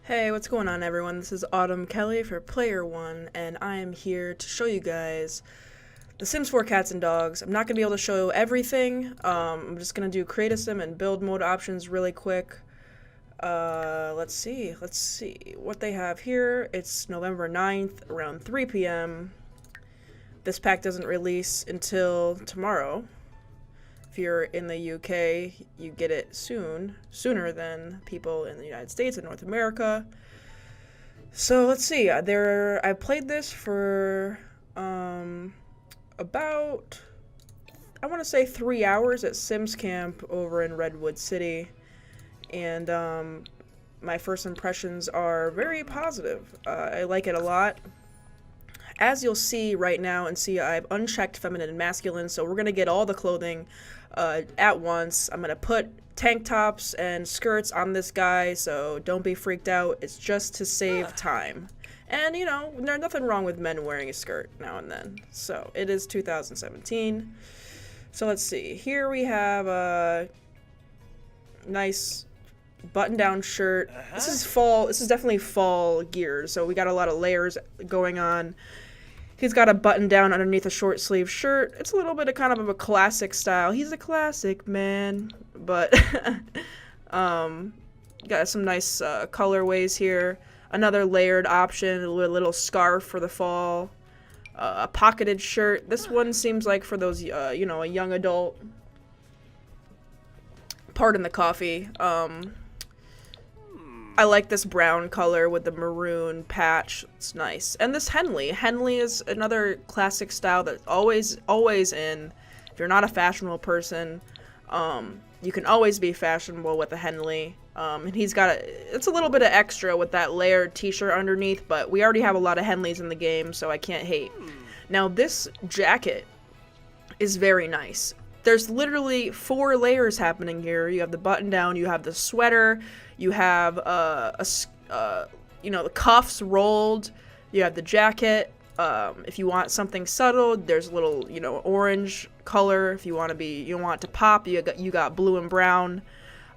Hey, what's going on everyone? This is Autumn Kelly for Player One, and I am here to show you guys The Sims 4 Cats and Dogs. I'm not going to be able to show everything. I'm just going to do create a sim and build mode options really quick. Let's see what they have here. It's November 9th, around 3 p.m. This pack doesn't release until tomorrow. If you're in the UK, you get it sooner than people in the United States and North America. So let's see. I played this for about, I want to say 3 hours at Sims Camp over in Redwood City, and my first impressions are very positive. I like it a lot. As you'll see right now, and see, I've unchecked feminine and masculine, so we're going to get all the clothing at once. I'm going to put tank tops and skirts on this guy, so don't be freaked out. It's just to save time. And, you know, there's nothing wrong with men wearing a skirt now and then. So, it is 2017. So, let's see. Here we have a nice button-down shirt. This is fall. This is definitely fall gear, so we got a lot of layers going on. He's got a button down underneath a short sleeve shirt. It's a little bit of kind of a classic style. He's a classic man, but got some nice colorways here. Another layered option, a little scarf for the fall. A pocketed shirt. This one seems like for those, you know, a young adult. Pardon the coffee. I like this brown color with the maroon patch. It's nice. And this Henley. Henley is another classic style that's always in. If you're not a fashionable person, you can always be fashionable with a Henley. And he's got it's a little bit of extra with that layered t-shirt underneath, but we already have a lot of Henleys in the game, so I can't hate. Now this jacket is very nice. There's literally 4 layers happening here. You have the button down, you have the sweater, you have you know, the cuffs rolled, you have the jacket. If you want something subtle, there's a little, you know, orange color. If you want to pop, you got blue and brown.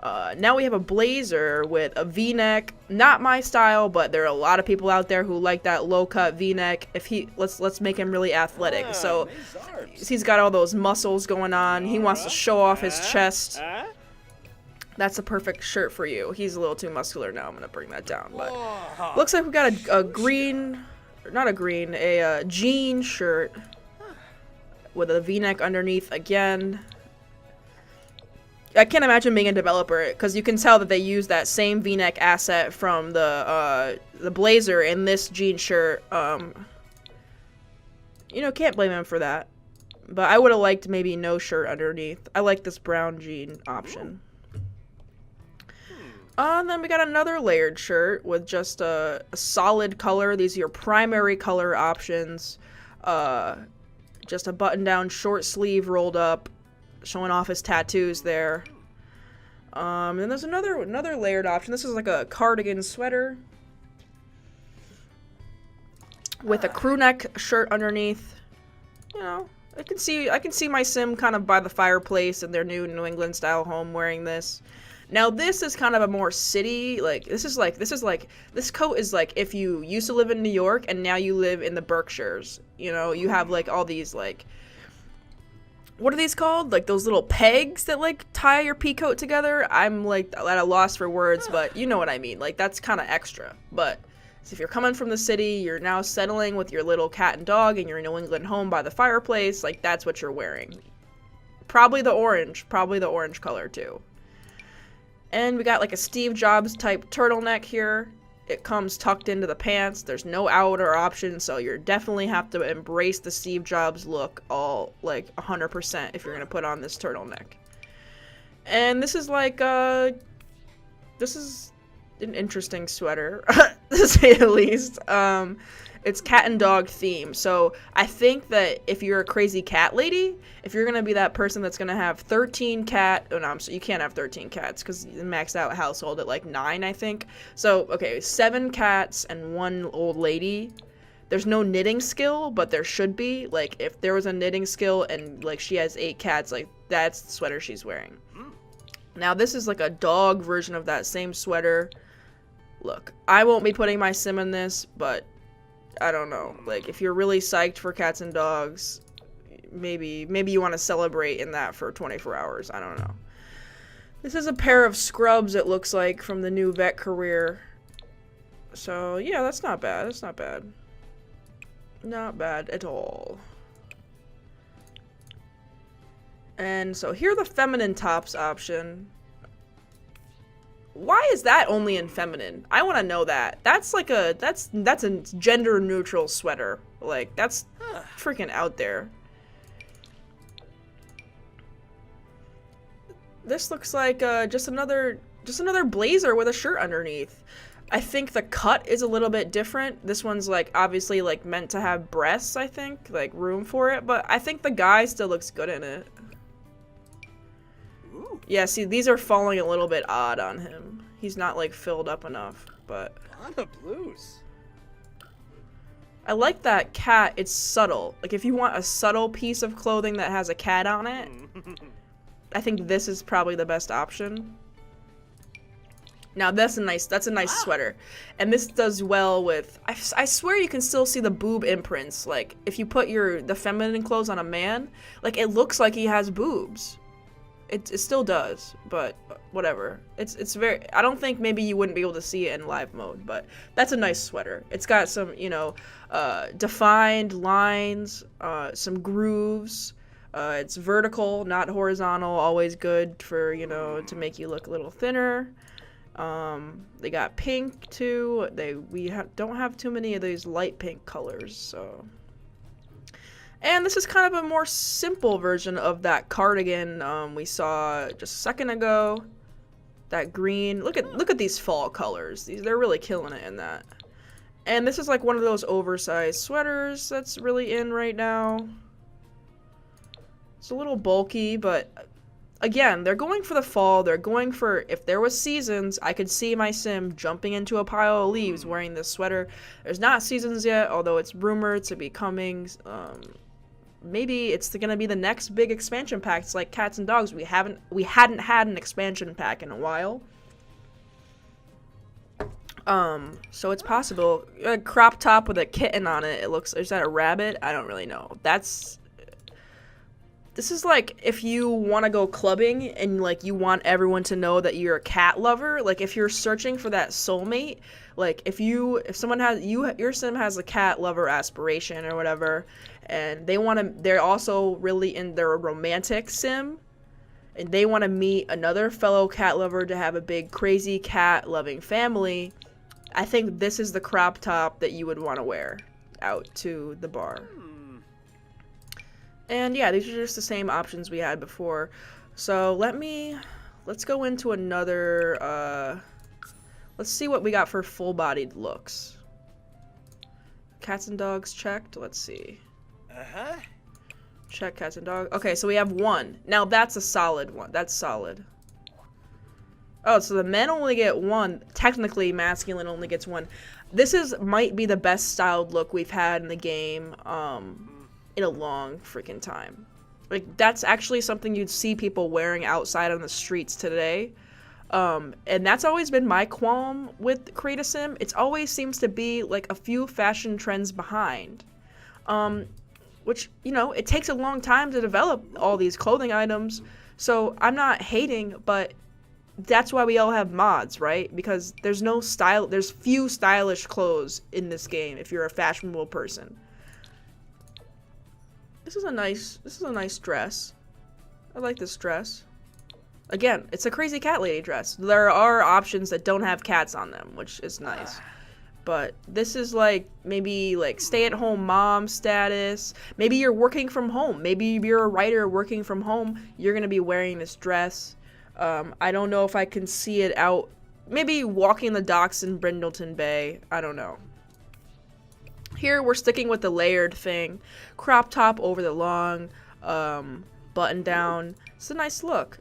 Now we have a blazer with a V-neck. Not my style, but there are a lot of people out there who like that low-cut V-neck. Let's make him really athletic. So he's got all those muscles going on. He wants to show off his chest. That's a perfect shirt for you. He's a little too muscular now. I'm gonna bring that down. But looks like we got a green, not a green, a jean shirt with a V-neck underneath again. I can't imagine being a developer, because you can tell that they use that same V-neck asset from the blazer in this jean shirt. You know, can't blame him for that. But I would have liked maybe no shirt underneath. I like this brown jean option. And then we got another layered shirt with just a solid color. These are your primary color options. Just a button-down short sleeve rolled up, showing off his tattoos there. And there's another layered option. This is like a cardigan sweater with a crew neck shirt underneath. You know, I can see my sim kind of by the fireplace in their new New England style home wearing this. Now this is kind of a more city, this coat is like if you used to live in New York and now you live in the Berkshires. You know, you have like all these like, what are these called? Like those little pegs that like tie your pea coat together. I'm like at a loss for words, but you know what I mean. Like that's kind of extra. But so if you're coming from the city, you're now settling with your little cat and dog in your New England home by the fireplace, like that's what you're wearing. Probably the orange color too. And we got like a Steve Jobs type turtleneck here. It comes tucked into the pants. There's no outer option, so you definitely have to embrace the Steve Jobs look all like 100% if you're gonna put on this turtleneck. And this is like this is an interesting sweater to say the least. It's cat and dog theme, so I think that if you're a crazy cat lady, if you're gonna be that person that's gonna have 13 cat, oh no, so you can't have 13 cats because the maxed out household at like 9, I think. So okay, 7 cats and 1 old lady. There's no knitting skill, but there should be. Like if there was a knitting skill and like she has 8 cats, like that's the sweater she's wearing. Now this is like a dog version of that same sweater Look, I won't be putting my sim in this, but I don't know. Like, if you're really psyched for cats and dogs, maybe you want to celebrate in that for 24 hours. I don't know. This is a pair of scrubs, it looks like, from the new vet career. So, yeah, that's not bad. That's not bad. Not bad at all. And so here are the feminine tops option. Why is that only in feminine? I want to know that. That's like a that's a gender neutral sweater. Like that's freaking out there. This looks like just another blazer with a shirt underneath. I think the cut is a little bit different. This one's like obviously like meant to have breasts, I think, like room for it, but I think the guy still looks good in it. Yeah, see, these are falling a little bit odd on him. He's not, like, filled up enough, but... Anna Blues. I like that cat. It's subtle. Like, if you want a subtle piece of clothing that has a cat on it, I think this is probably the best option. Now, that's a nice sweater. And this does well with... I swear you can still see the boob imprints. Like, if you put the feminine clothes on a man, like, it looks like he has boobs. It still does, but whatever. It's very... I don't think maybe you wouldn't be able to see it in live mode, but that's a nice sweater. It's got some, you know, defined lines, some grooves. It's vertical, not horizontal. Always good for, you know, to make you look a little thinner. They got pink, too. We don't have too many of these light pink colors, so... And this is kind of a more simple version of that cardigan we saw just a second ago. That green. Look at these fall colors. They're really killing it in that. And this is like one of those oversized sweaters that's really in right now. It's a little bulky, but again, they're going for the fall. They're going for, if there was seasons, I could see my sim jumping into a pile of leaves wearing this sweater. There's not seasons yet, although it's rumored to be coming. Maybe it's gonna be the next big expansion pack. It's like cats and dogs. We hadn't had an expansion pack in a while. So it's possible. A crop top with a kitten on it. It looks. Is that a rabbit? I don't really know. This is like if you want to go clubbing and like you want everyone to know that you're a cat lover. Like if you're searching for that soulmate. Like if someone has your sim has a cat lover aspiration or whatever, and they're also really in their romantic sim, and they want to meet another fellow cat lover to have a big crazy cat loving family. I think this is the crop top that you would want to wear out to the bar. And yeah, these are just the same options we had before. So let's go into another, let's see what we got for full-bodied looks. Cats and dogs checked. Let's see. Check cats and dogs. Okay, so we have one. Now that's a solid one. That's solid. Oh, so the men only get one. Technically, masculine only gets one. This might be the best styled look we've had in the game in a long freaking time. Like, that's actually something you'd see people wearing outside on the streets today. And that's always been my qualm with Create a Sim. It always seems to be, like, a few fashion trends behind. Which, you know, it takes a long time to develop all these clothing items. So I'm not hating, but that's why we all have mods, right? Because there's few stylish clothes in this game if you're a fashionable person. This is a nice dress. I like this dress. Again, it's a crazy cat lady dress. There are options that don't have cats on them, which is nice. But this is like maybe like stay-at-home mom status. Maybe you're working from home. Maybe you're a writer working from home. You're gonna be wearing this dress. I don't know if I can see it out. Maybe walking the docks in Brindleton Bay. I don't know. Here we're sticking with the layered thing. Crop top over the long, button down. It's a nice look.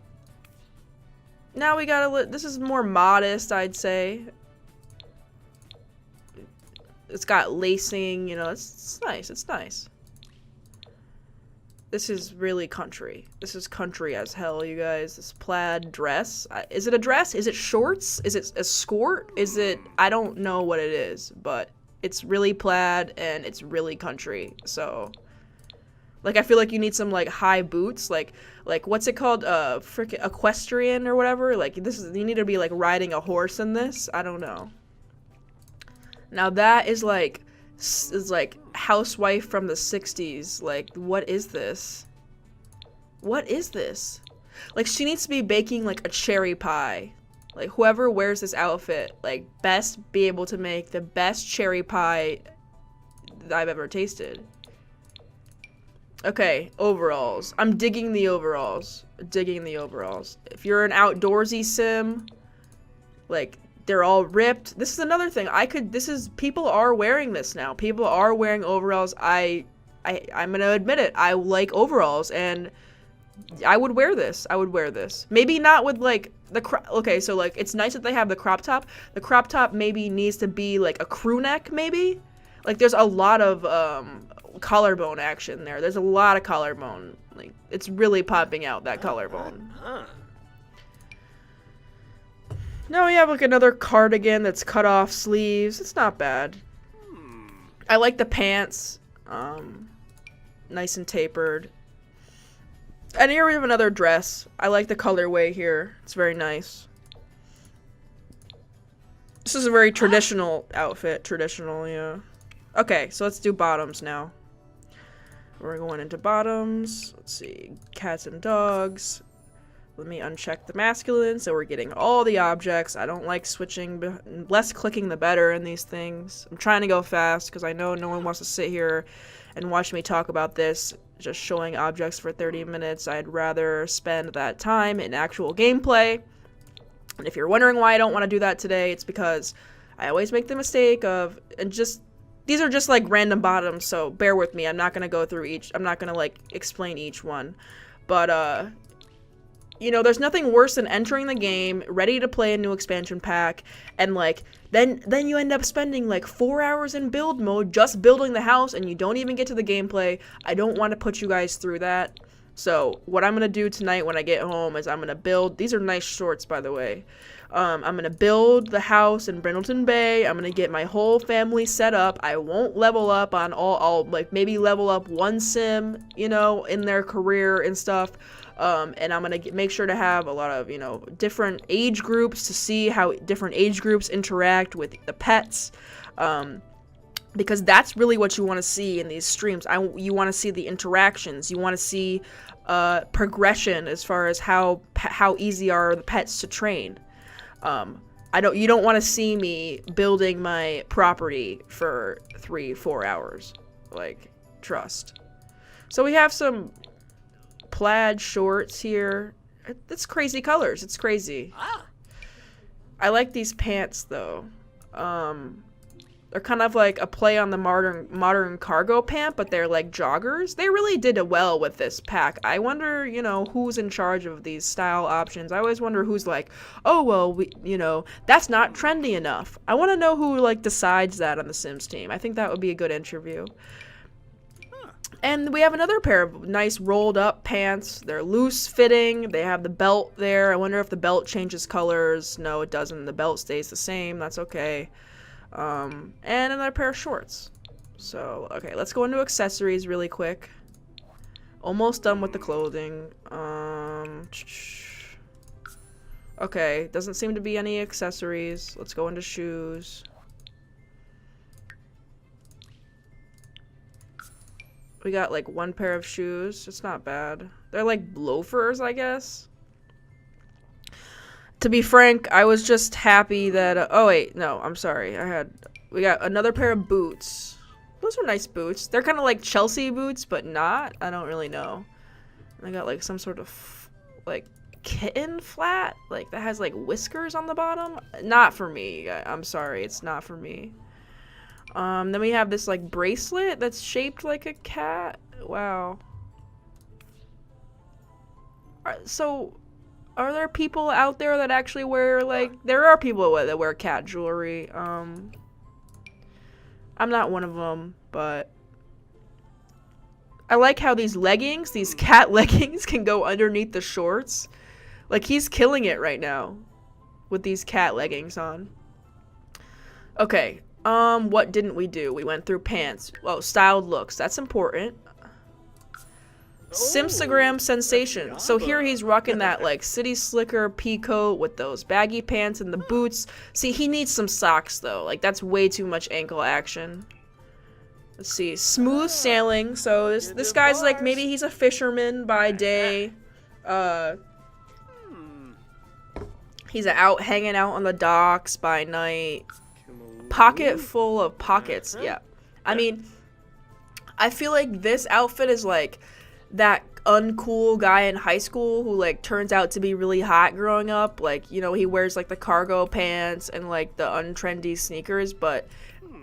Now we gotta this is more modest, I'd say. It's got lacing, you know, it's nice, it's nice. This is really country. This is country as hell, you guys. This plaid dress. Is it a dress? Is it shorts? Is it a skirt? Is it... I don't know what it is, but it's really plaid and it's really country. So, like, I feel like you need some, like, high boots. Like what's it called? Frickin' equestrian or whatever. Like, this is... You need to be, like, riding a horse in this. I don't know. Now, that is, like... is like housewife from the 60s. Like, what is this? What is this? Like, she needs to be baking like a cherry pie. Like, whoever wears this outfit, like, best be able to make the best cherry pie that I've ever tasted. Okay, overalls. I'm digging the overalls. Digging the overalls. If you're an outdoorsy sim, like, they're all ripped. This is another thing. People are wearing this now. People are wearing overalls. I'm gonna admit it. I like overalls, and I would wear this. I would wear this. Maybe not with, like, okay, so, like, it's nice that they have the crop top. The crop top maybe needs to be, like, a crew neck, maybe? Like, there's a lot of, collarbone action there. There's a lot of collarbone. Like, it's really popping out, that collarbone. Now we have, like, another cardigan that's cut off sleeves. It's not bad. I like the pants. Nice and tapered. And here we have another dress. I like the colorway here. It's very nice. This is a very traditional outfit. Traditional, yeah. Okay, so let's do bottoms now. We're going into bottoms. Let's see. Cats and dogs. Let me uncheck the masculine, so we're getting all the objects. I don't like switching, less clicking the better in these things. I'm trying to go fast, because I know no one wants to sit here and watch me talk about this, just showing objects for 30 minutes. I'd rather spend that time in actual gameplay. And if you're wondering why I don't want to do that today, it's because I always make the mistake of, these are just like random bottoms, so bear with me. I'm not going to go through each, I'm not going to, like, explain each one. But, you know, there's nothing worse than entering the game, ready to play a new expansion pack, and, like, then you end up spending, like, 4 hours in build mode just building the house, and you don't even get to the gameplay. I don't want to put you guys through that. So, what I'm going to do tonight when I get home is I'm going to build... These are nice shorts, by the way. I'm going to build the house in Brindleton Bay. I'm going to get my whole family set up. I won't level up on all... I'll, like, maybe level up one sim, you know, in their career and stuff. And I'm going to make sure to have a lot of, you know, different age groups to see how different age groups interact with the pets. Because that's really what you want to see in these streams. You want to see the interactions. You want to see progression as far as how easy are the pets to train. You don't want to see me building my property for 3-4 hours. Like, trust. So we have some plaid shorts here. It's crazy colors. It's crazy. I like these pants though. They're kind of like a play on the modern cargo pant, but they're like joggers. They really did it well with this pack. I wonder, you know, who's in charge of these style options. I always wonder who's like, oh, well, you know, that's not trendy enough. I want to know who, like, decides that on the Sims team. I think that would be a good interview. And we have another pair of nice rolled up pants. They're loose fitting. They have the belt there. I wonder if the belt changes colors. No, it doesn't. The belt stays the same. That's okay. And another pair of shorts. So, okay, let's go into accessories really quick. Almost done with the clothing. Okay, doesn't seem to be any accessories. Let's go into shoes. We got, like, one pair of shoes. It's not bad. They're, like, loafers, I guess. To be frank, I was just happy that... oh, wait. No, I'm sorry. We got another pair of boots. Those are nice boots. They're kind of like Chelsea boots, but not. I don't really know. And I got, like, some sort of, like, kitten flat. Like, that has, like, whiskers on the bottom. Not for me. I'm sorry. It's not for me. Then we have this, like, bracelet that's shaped like a cat. Wow. So, are there people out there that actually wear, like... There are people that wear cat jewelry. I'm not one of them, but... I like how these leggings, these cat leggings, can go underneath the shorts. Like, he's killing it right now with these cat leggings on. Okay, what didn't we do? We went through pants. Oh, styled looks. That's important. Simstagram sensation. So here he's rocking that, like, City Slicker pea coat with those baggy pants and the boots. See, he needs some socks, though. Like, that's way too much ankle action. Let's see. Smooth sailing. So this guy's, like, maybe he's a fisherman by day. He's out hanging out on the docks by night. Pocket full of pockets. Yeah. I mean, I feel like this outfit is, like, that uncool guy in high school who, like, turns out to be really hot growing up. Like, you know, he wears, like, the cargo pants and, like, the untrendy sneakers, but,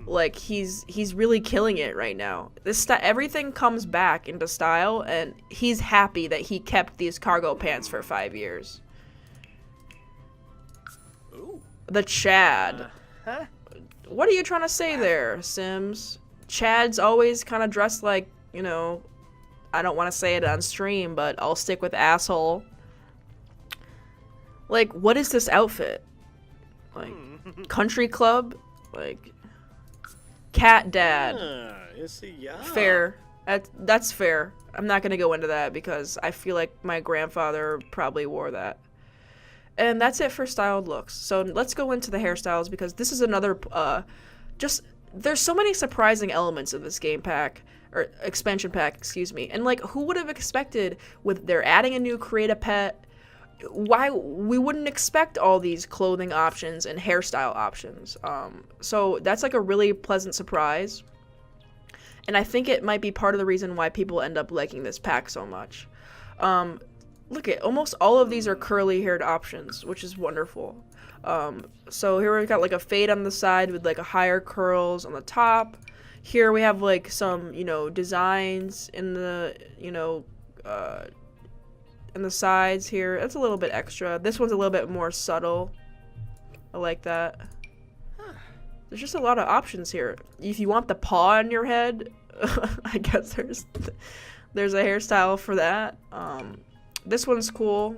like, he's really killing it right now. Everything comes back into style, and he's happy that he kept these cargo pants for 5 years. The Chad. What are you trying to say there, Sims? Chad's always kind of dressed like, you know, I don't want to say it on stream, but I'll stick with asshole. Like, what is this outfit? Like, country club? Like, cat dad. Fair. That's fair. I'm not going to go into that because I feel like my grandfather probably wore that. And that's it for styled looks. So let's go into the hairstyles because this is another, there's so many surprising elements of this game pack. Or expansion pack, excuse me. And, like, who would have expected with they're adding a new create a pet, why we wouldn't expect all these clothing options and hairstyle options. So that's, like, a really pleasant surprise. And I think it might be part of the reason why people end up liking this pack so much. Look at almost all of these are curly haired options, which is wonderful. So here we've got, like, a fade on the side with, like, a higher curls on the top. Here we have, like, some, you know, designs in the, you know, in the sides here. That's a little bit extra. This one's a little bit more subtle. I like that. There's just a lot of options here. If you want the paw on your head, I guess there's a hairstyle for that. This one's cool.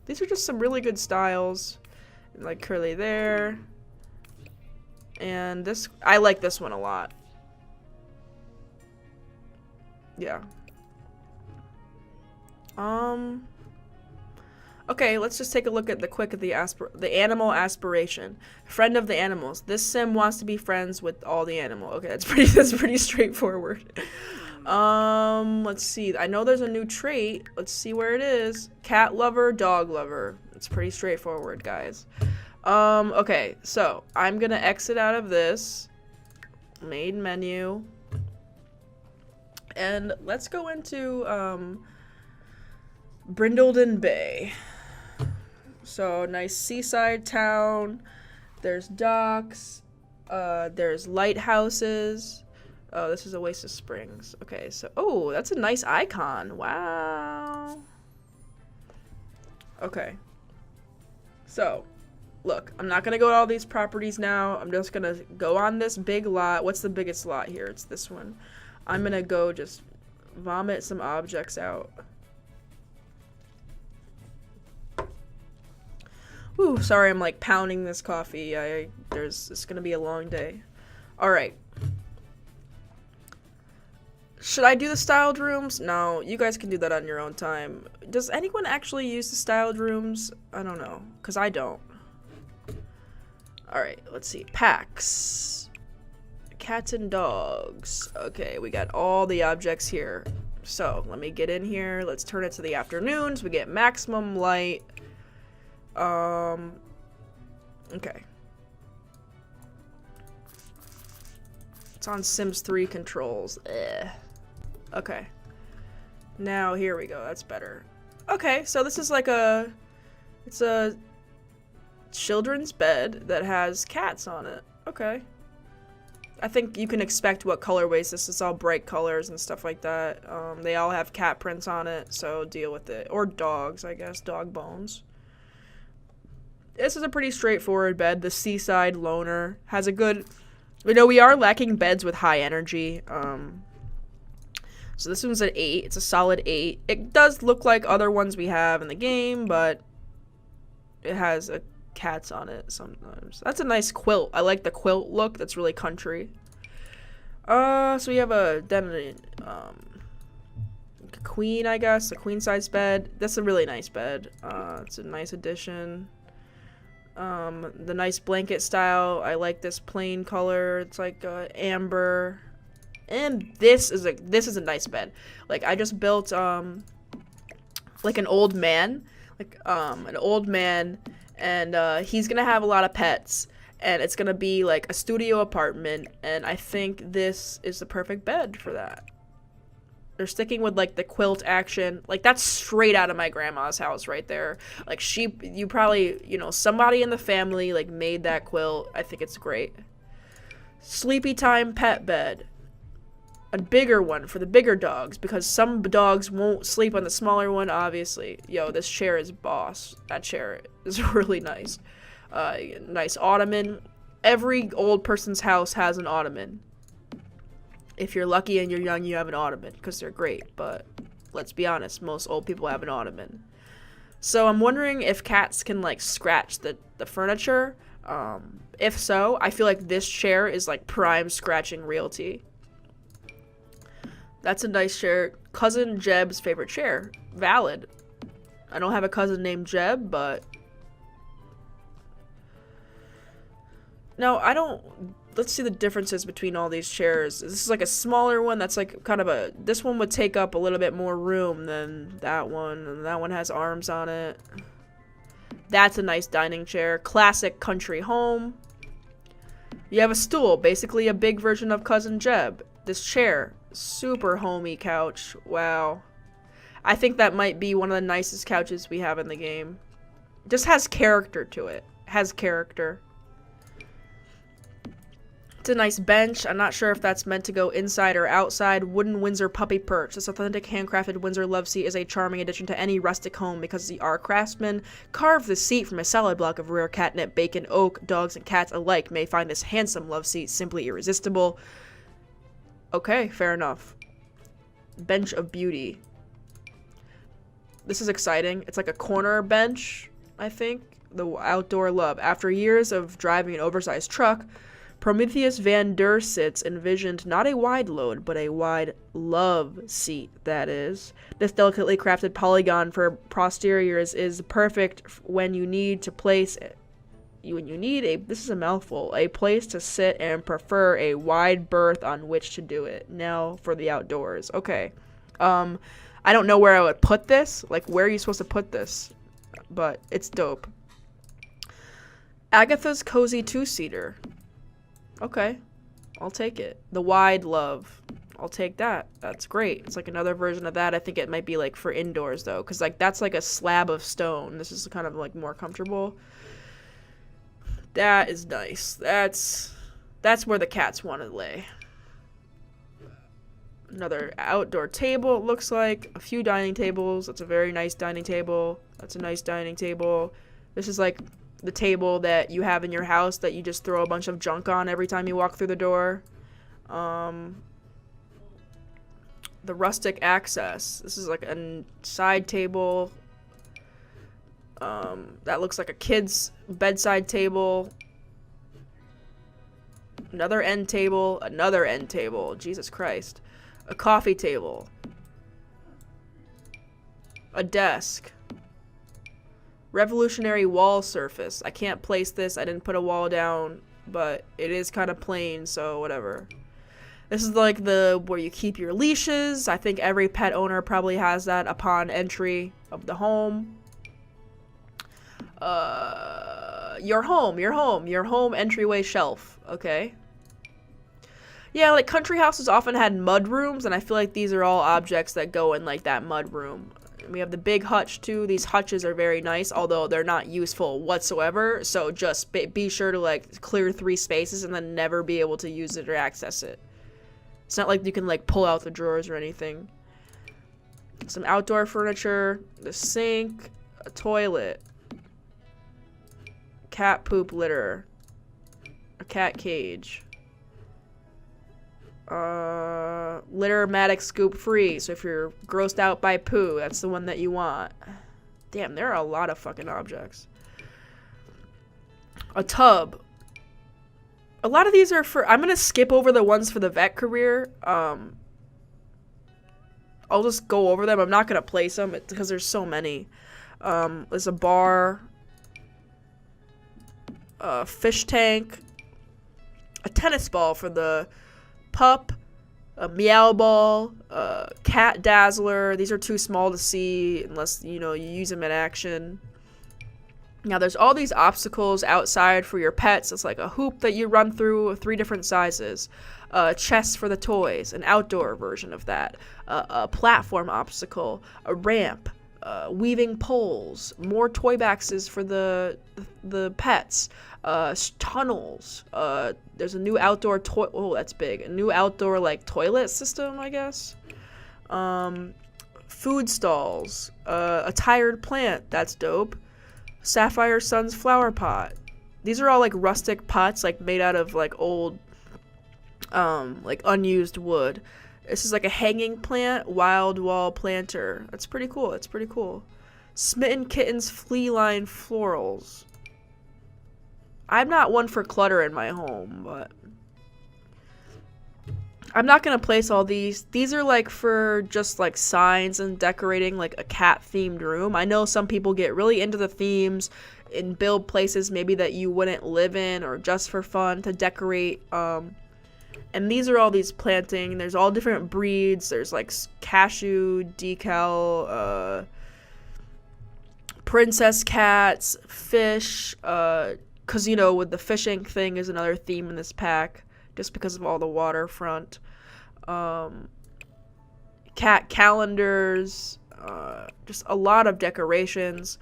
These are just some really good styles. Like curly there. And this, I like this one a lot. Yeah. Okay, let's just take a look at the animal aspiration. Friend of the animals. This sim wants to be friends with all the animal. Okay, that's pretty straightforward. Let's see. I know there's a new trait. Let's see where it is. Cat lover, dog lover. It's pretty straightforward, guys. Okay, so I'm gonna exit out of this main menu and let's go into Brindleton Bay. So nice seaside town. There's docks. There's lighthouses. Oh, this is Oasis Springs. Okay, so oh, that's a nice icon. Wow. Okay. So look, I'm not gonna go to all these properties now. I'm just gonna go on this big lot. What's the biggest lot here? It's this one. I'm gonna go just vomit some objects out. Ooh, sorry, I'm like pounding this coffee. It's gonna be a long day. All right. Should I do the styled rooms? No, you guys can do that on your own time. Does anyone actually use the styled rooms? I don't know, because I don't. Alright, let's see. Packs. Cats and dogs. Okay, we got all the objects here. So, let me get in here. Let's turn it to the afternoons. We get maximum light. Okay. It's on Sims 3 controls. Okay. Now, here we go. That's better. Okay, so this is like it's a children's bed that has cats on it. Okay. I think you can expect what colorways this is. All bright colors and stuff like that. They all have cat prints on it, so deal with it. Or dogs, I guess. Dog bones. This is a pretty straightforward bed. The Seaside Loner has a good... We know we are lacking beds with high energy. So this one's an 8. It's a solid 8. It does look like other ones we have in the game, but it has cats on it sometimes. That's a nice quilt. I like the quilt look. That's really country. So we have a queen, I guess, a queen size bed. That's a really nice bed. It's a nice addition. The nice blanket style. I like this plain color. It's like amber. And this is a nice bed. Like I just built like an old man, and he's gonna have a lot of pets, and it's gonna be like a studio apartment, and I think this is the perfect bed for that. They're sticking with like the quilt action. Like that's straight out of my grandma's house right there. Like you probably, somebody in the family like made that quilt. I think it's great. Sleepy time pet bed. A bigger one for the bigger dogs, because some dogs won't sleep on the smaller one, obviously. Yo, this chair is boss. That chair is really nice. Nice ottoman. Every old person's house has an ottoman. If you're lucky and you're young, you have an ottoman, because they're great. But let's be honest, most old people have an ottoman. So I'm wondering if cats can, like, scratch the furniture. If so, I feel like this chair is, like, prime scratching realty. That's a nice chair. Cousin Jeb's favorite chair. Valid. I don't have a cousin named Jeb, but... No, I don't... Let's see the differences between all these chairs. This is like a smaller one that's like kind of a... This one would take up a little bit more room than that one. And that one has arms on it. That's a nice dining chair. Classic country home. You have a stool. Basically a big version of Cousin Jeb. This chair. Super homey couch. Wow. I think that might be one of the nicest couches we have in the game. Just has character to it. Has character. It's a nice bench. I'm not sure if that's meant to go inside or outside. Wooden Windsor puppy perch. This authentic handcrafted Windsor love seat is a charming addition to any rustic home because the art craftsman carved the seat from a solid block of rare catnip, bacon, oak. Dogs and cats alike may find this handsome love seat simply irresistible. Okay, fair enough. Bench of beauty. This is exciting. It's like a corner bench, I think. The outdoor love. After years of driving an oversized truck, Prometheus Van Der Sits envisioned not a wide load, but a wide love seat, that is. This delicately crafted polygon for posteriors is perfect when you need to place it. This is a mouthful, a place to sit and prefer a wide berth on which to do it. Now for the outdoors. Okay. I don't know where I would put this. Like, where are you supposed to put this? But it's dope. Agatha's Cozy Two-Seater. Okay. I'll take it. The wide love. I'll take that. That's great. It's like another version of that. I think it might be like for indoors though, because like that's like a slab of stone. This is kind of like more comfortable. That is nice. That's where the cats want to lay. Another outdoor table, it looks like. A few dining tables. That's a very nice dining table. That's a nice dining table. This is like the table that you have in your house that you just throw a bunch of junk on every time you walk through the door. The rustic access. This is like a side table. That looks like a kid's bedside table. Another end table. Another end table. Jesus Christ. A coffee table. A desk. Revolutionary wall surface. I can't place this. I didn't put a wall down, but it is kind of plain, so whatever. This is like where you keep your leashes. I think every pet owner probably has that upon entry of the home. Your home entryway shelf. Okay. Yeah, like country houses often had mud rooms, and I feel like these are all objects that go in like that mud room. We have the big hutch too. These hutches are very nice, although they're not useful whatsoever. So just be sure to like clear 3 spaces and then never be able to use it or access it. It's not like you can like pull out the drawers or anything. Some outdoor furniture, the sink, a toilet, cat poop litter, a cat cage. Littermatic Scoop Free. So if you're grossed out by poo, that's the one that you want. Damn, there are a lot of fucking objects. A tub. A lot of these are for... I'm going to skip over the ones for the vet career. I'll just go over them. I'm not going to place them because there's so many. There's a bar. A fish tank. A tennis ball for the pup. A meow ball. A cat dazzler. These are too small to see unless, you know, you use them in action. Now, there's all these obstacles outside for your pets. It's like a hoop that you run through of 3 different sizes. A chest for the toys, an outdoor version of that. A platform obstacle, a ramp, weaving poles, more toy boxes for the pets, tunnels. There's a new outdoor oh, that's big. A new outdoor, like, toilet system, I guess. Food stalls, a tired plant. That's dope. Sapphire Sun's flower pot. These are all like rustic pots, like made out of like old, like unused wood. This is like a hanging plant, wild wall planter. That's pretty cool. That's pretty cool. Smitten Kitten's flea line florals. I'm not one for clutter in my home, but I'm not gonna place all these. These are like for just like signs and decorating like a cat themed room. I know some people get really into the themes and build places maybe that you wouldn't live in or just for fun to decorate. And these are all these planting. There's all different breeds. There's like cashew, decal, princess cats, fish, cause you know with the fishing thing is another theme in this pack. Just because of all the waterfront. Cat calendars, just a lot of decorations.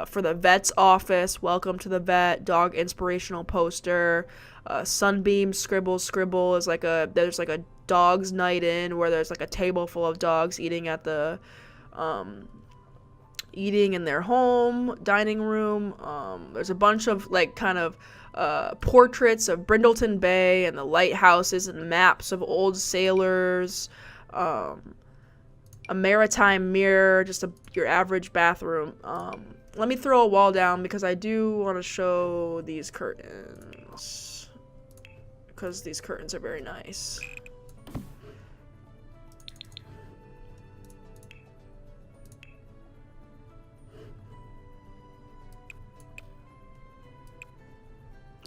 For the vet's office, welcome to the vet, dog inspirational poster, Sunbeam Scribble is like there's like a dog's night in where there's like a table full of dogs eating at the, eating in their home, dining room. There's a bunch of like kind of portraits of Brindleton Bay and the lighthouses and maps of old sailors, a maritime mirror, just your average bathroom. Let me throw a wall down because I do want to show these curtains because these curtains are very nice.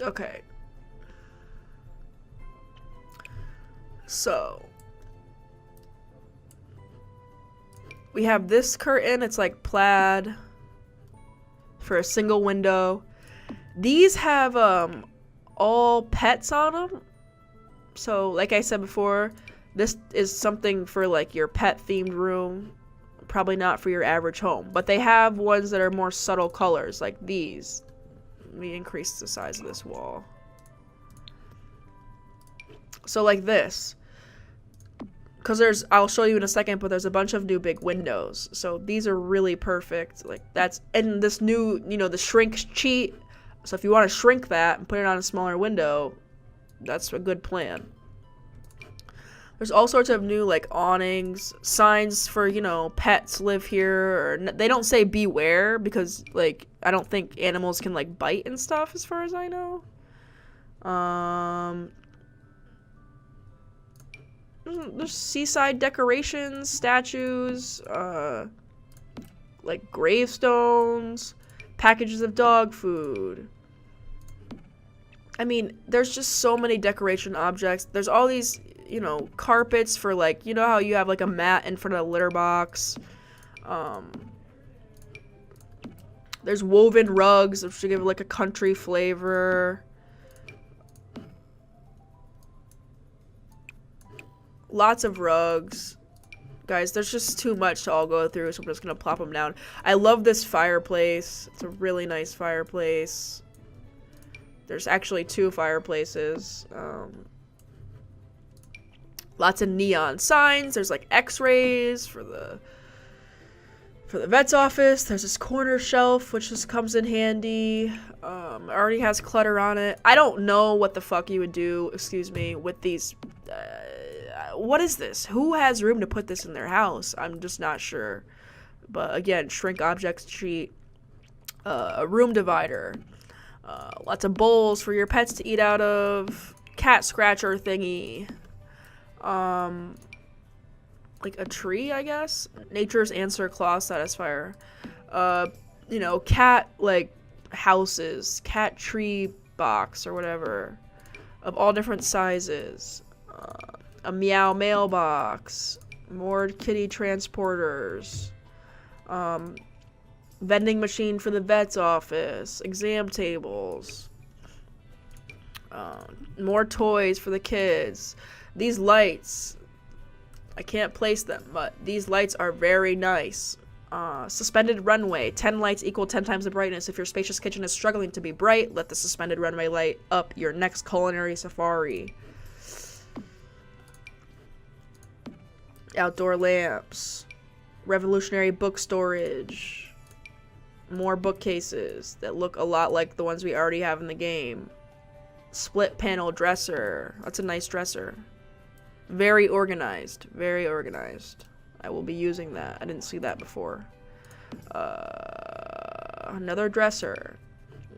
Okay. So we have this curtain. It's like plaid for a single window. These have all pets on them. So like I said before, this is something for like your pet themed room. Probably not for your average home. But they have ones that are more subtle colors like these. Let me increase the size of this wall. So like this. Because I'll show you in a second, but there's a bunch of new big windows. So these are really perfect. Like that's, and this new, you know, the shrink cheat. So if you want to shrink that and put it on a smaller window, that's a good plan. There's all sorts of new like awnings, signs for, you know, pets live here. Or they don't say beware because like I don't think animals can like bite and stuff as far as I know. There's seaside decorations, statues, like gravestones, packages of dog food. I mean, there's just so many decoration objects. There's all these, you know, carpets for like, you know how you have like a mat in front of a litter box. There's woven rugs, which should give like a country flavor. Lots of rugs. Guys, there's just too much to all go through, so I'm just gonna plop them down. I love this fireplace. It's a really nice fireplace. There's actually 2 fireplaces. Lots of neon signs. There's like x-rays for the vet's office. There's this corner shelf, which just comes in handy. Already has clutter on it. I don't know what the fuck you would do, excuse me, with these. what is this? Who has room to put this in their house? I'm just not sure. But again, shrink objects sheet, a room divider, lots of bowls for your pets to eat out of, cat scratcher thingy, like a tree, I guess. Nature's answer claw satisfier. You know, cat like houses, cat tree box or whatever, of all different sizes. A meow mailbox, more kitty transporters, vending machine for the vet's office, exam tables, more toys for the kids. These lights, I can't place them, but these lights are very nice. Suspended runway, 10 lights equal 10 times the brightness. If your spacious kitchen is struggling to be bright, let the suspended runway light up your next culinary safari. Outdoor lamps, revolutionary book storage, more bookcases that look a lot like the ones we already have in the game. Split panel dresser, that's a nice dresser. Very organized, very organized. I will be using that. I didn't see that before. Another dresser.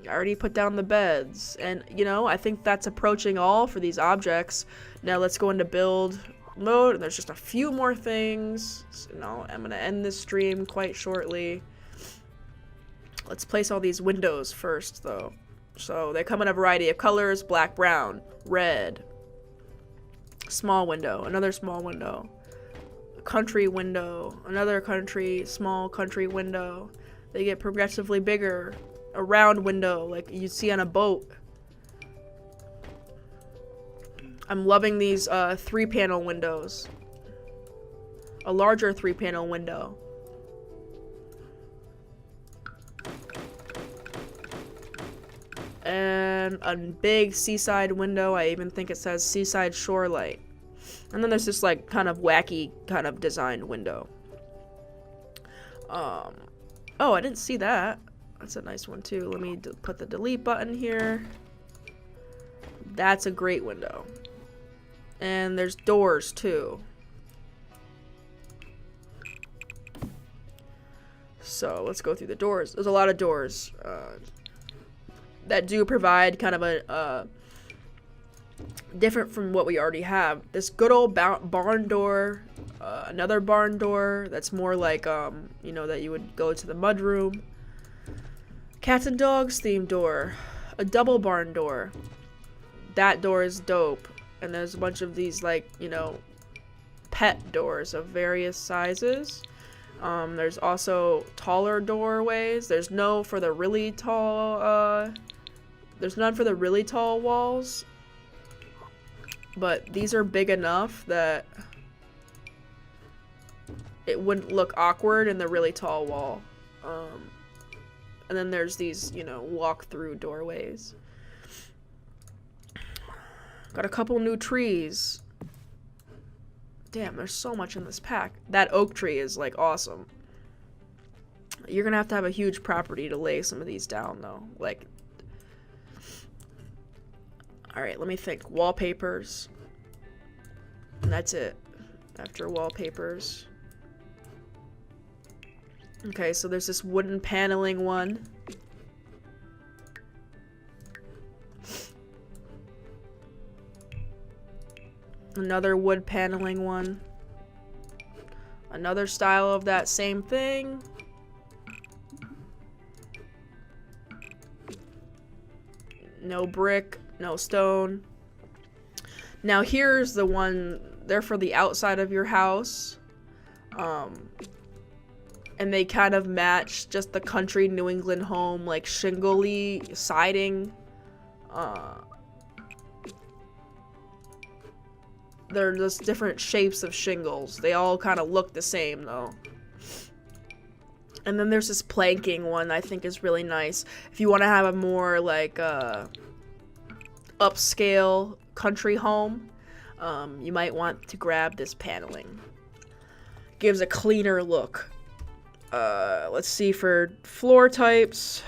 I already put down the beds. And, you know, I think that's approaching all for these objects. Now let's go into build mode. And there's just a few more things. So, you know, I'm going to end this stream quite shortly. Let's place all these windows first, though. So they come in a variety of colors. Black, brown, red. Small window. Another small window. Country window, another small country window. They get progressively bigger. A round window, like you see on a boat. I'm loving these 3-panel windows. A larger 3-panel window. And a big seaside window. I even think it says seaside shorelight. And then there's this like kind of wacky kind of designed window. Oh, I didn't see that. That's a nice one too. Let me put the delete button here. That's a great window. And there's doors too. So let's go through the doors. There's a lot of doors that do provide kind of a different from what we already have. This good old barn door, another barn door that's more like, you know, that you would go to the mudroom. Cats and dogs themed door, a double barn door. That door is dope. And there's a bunch of these, like, you know, pet doors of various sizes. There's also taller doorways. There's none for the really tall walls. But these are big enough that it wouldn't look awkward in the really tall wall. And then there's these, you know, walk-through doorways. Got a couple new trees. Damn, there's so much in this pack. That oak tree is, like, awesome. You're gonna have to have a huge property to lay some of these down, though. Like, alright, let me think. Wallpapers. And that's it. After wallpapers. Okay, so there's this wooden paneling one. Another wood paneling one. Another style of that same thing. No brick, no stone. Now here's the one, they're for the outside of your house. And they kind of match just the country New England home, like shingly siding. They're just different shapes of shingles. They all kind of look the same though. And then there's this planking one I think is really nice. If you want to have a more like upscale country home, you might want to grab this paneling. Gives a cleaner look. Let's see for floor types.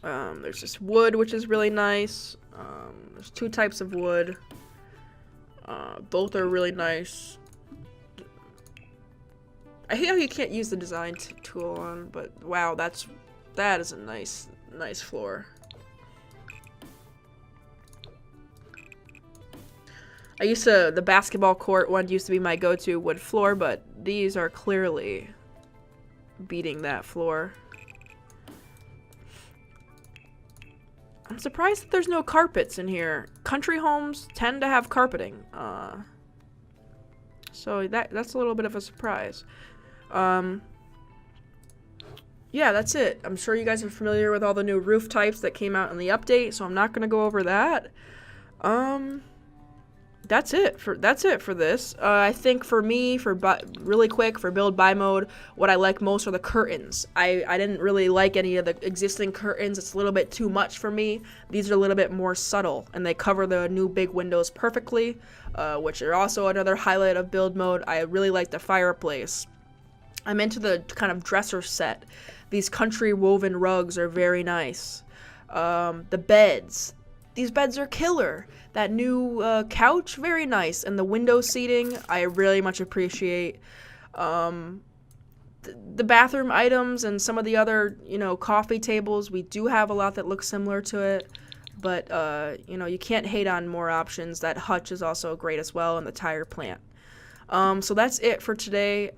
There's this wood, which is really nice. There's 2 types of wood. Both are really nice. I hate how you can't use the design tool on, but wow, that is a nice floor. The basketball court one used to be my go-to wood floor, but these are clearly beating that floor. I'm surprised that there's no carpets in here. Country homes tend to have carpeting. So that's a little bit of a surprise. Yeah, that's it. I'm sure you guys are familiar with all the new roof types that came out in the update, so I'm not going to go over that. That's it for this. I think for me, really quick, for build buy mode, what I like most are the curtains. I didn't really like any of the existing curtains. It's a little bit too much for me. These are a little bit more subtle, and they cover the new big windows perfectly, which are also another highlight of build mode. I really like the fireplace. I'm into the kind of dresser set. These country woven rugs are very nice. The beds. These beds are killer. That new couch, very nice. And the window seating, I really much appreciate. The bathroom items and some of the other, coffee tables, we do have a lot that looks similar to it. But, you can't hate on more options. That hutch is also great as well, and the tire plant. So that's it for today.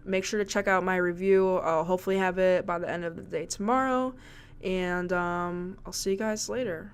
Make sure to check out my review. I'll hopefully have it by the end of the day tomorrow. And I'll see you guys later.